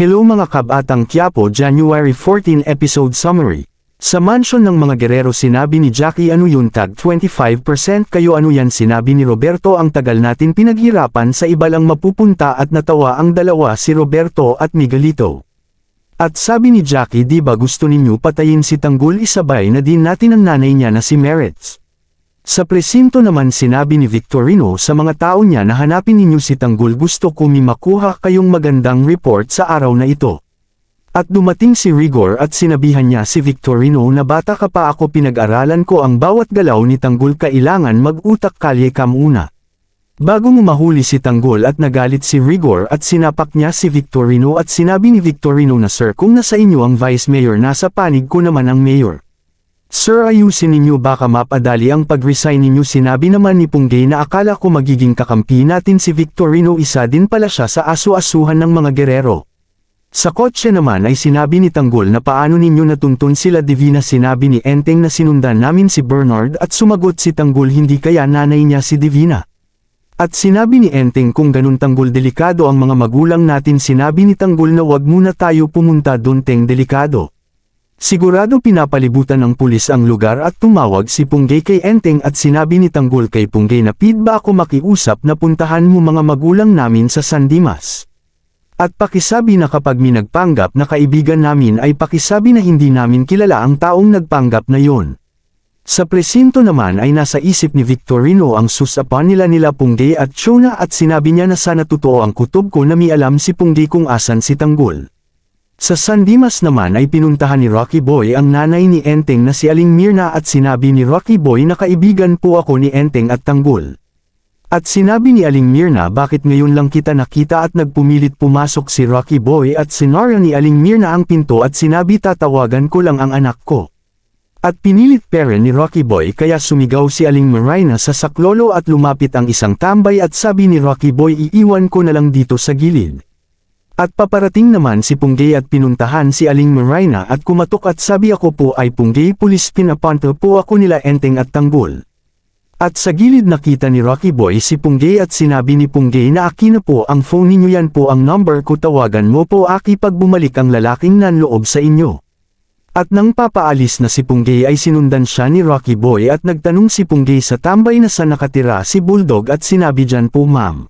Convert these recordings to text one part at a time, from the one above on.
Hello mga kabatang Quiapo, January 14 episode summary. Sa mansyon ng mga gerero sinabi ni Jackie ano yun tag 25% kayo ano yan sinabi ni Roberto ang tagal natin pinaghirapan sa iba lang mapupunta at natawa ang dalawa si Roberto at Miguelito. At sabi ni Jackie di ba gusto ninyo patayin si Tanggol isabay na din natin ang nanay niya na si Meritz. Sa presinto naman sinabi ni Victorino sa mga tao niya na hanapin ninyo si Tanggol gusto ko makuha kayong magandang report sa araw na ito. At dumating si Rigor at sinabihan niya si Victorino na bata ka pa ako pinag-aralan ko ang bawat galaw ni Tanggol kailangan mag-utak kalye ka muna. Bago mo mahuli si Tanggol at nagalit si Rigor at sinapak niya si Victorino at sinabi ni Victorino na sir kung nasa inyo ang vice mayor nasa panig ko naman ang mayor. Sir ayusin ninyo baka mapadali ang pag-resign ninyo sinabi naman ni Punggay na akala ko magiging kakampi natin si Victorino isa din pala siya sa asu-asuhan ng mga gerero. Sa kotse naman ay sinabi ni Tanggol na paano ninyo natuntun sila Divina sinabi ni Enteng na sinundan namin si Bernard at sumagot si Tanggol hindi kaya nanay niya si Divina. At sinabi ni Enteng kung ganun Tanggol delikado ang mga magulang natin sinabi ni Tanggol na wag muna tayo pumunta doon Teng delikado. Sigurado pinapalibutan ng pulis ang lugar at tumawag si Punggay kay Enteng at sinabi ni Tanggol kay Punggay na pid ba ako makiusap na puntahan mo mga magulang namin sa San Dimas. At pakisabi na kapag may nagpanggap na kaibigan namin ay pakisabi na hindi namin kilala ang taong nagpanggap na yon. Sa presinto naman ay nasa isip ni Victorino ang susapan nila Punggay at Chona at sinabi niya na sana totoo ang kutob ko na may alam si Punggay kung asan si Tanggol. Sa San Dimas naman ay pinuntahan ni Rocky Boy ang nanay ni Enteng na si Aling Mirna at sinabi ni Rocky Boy na kaibigan po ako ni Enteng at Tanggol. At sinabi ni Aling Mirna bakit ngayon lang kita nakita at nagpumilit pumasok si Rocky Boy at sinarya ni Aling Mirna ang pinto at sinabi tatawagan ko lang ang anak ko. At pinilit pera ni Rocky Boy kaya sumigaw si Aling Mirna sa saklolo at lumapit ang isang tambay at sabi ni Rocky Boy iiwan ko na lang dito sa gilid. At paparating naman si Punggay at pinuntahan si Aling Mirna at kumatok at sabi ako po ay Punggay pulis pinapunta po ako nila Enteng at Tanggol. At sa gilid nakita ni Rocky Boy si Punggay at sinabi ni Punggay na akin na po ang phone ninyo yan po ang number ko tawagan mo po aki pag bumalik ang lalaking nanloob sa inyo. At nang papaalis na si Punggay ay sinundan siya ni Rocky Boy at nagtanong si Punggay sa tambay na saan nakatira si Bulldog at sinabi dyan po ma'am.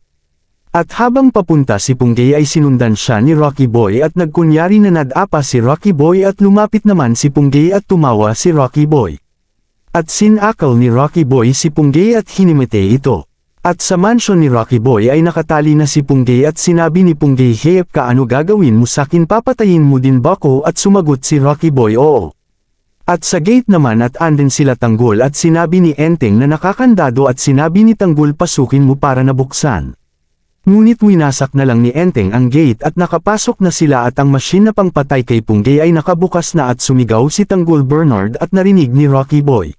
At habang papunta si Punggay ay sinundan siya ni Rocky Boy at nagkunyari na nadapa si Rocky Boy at lumapit naman si Punggay at tumawa si Rocky Boy. At sinakal ni Rocky Boy si Punggay at hinimite ito. At sa mansyon ni Rocky Boy ay nakatali na si Punggay at sinabi ni Punggay heyep ka ano gagawin mo sakin papatayin mo din ba ko at sumagot si Rocky Boy oo. At sa gate naman at andin sila Tanggol at sinabi ni Enteng na nakakandado at sinabi ni Tanggol pasukin mo para nabuksan. Ngunit winasak na lang ni Enteng ang gate at nakapasok na sila at ang machine na pangpatay kay Punggay ay nakabukas na at sumigaw si Tanggol Bernard at narinig ni Rocky Boy.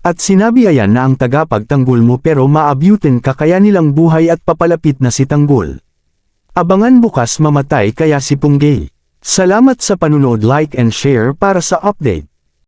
At sinabi ayan na ang tagapagtanggol mo pero maabutin ka kaya nilang buhay at papalapit na si Tanggol. Abangan bukas mamatay kaya si Punggay. Salamat sa panunod like and share para sa update.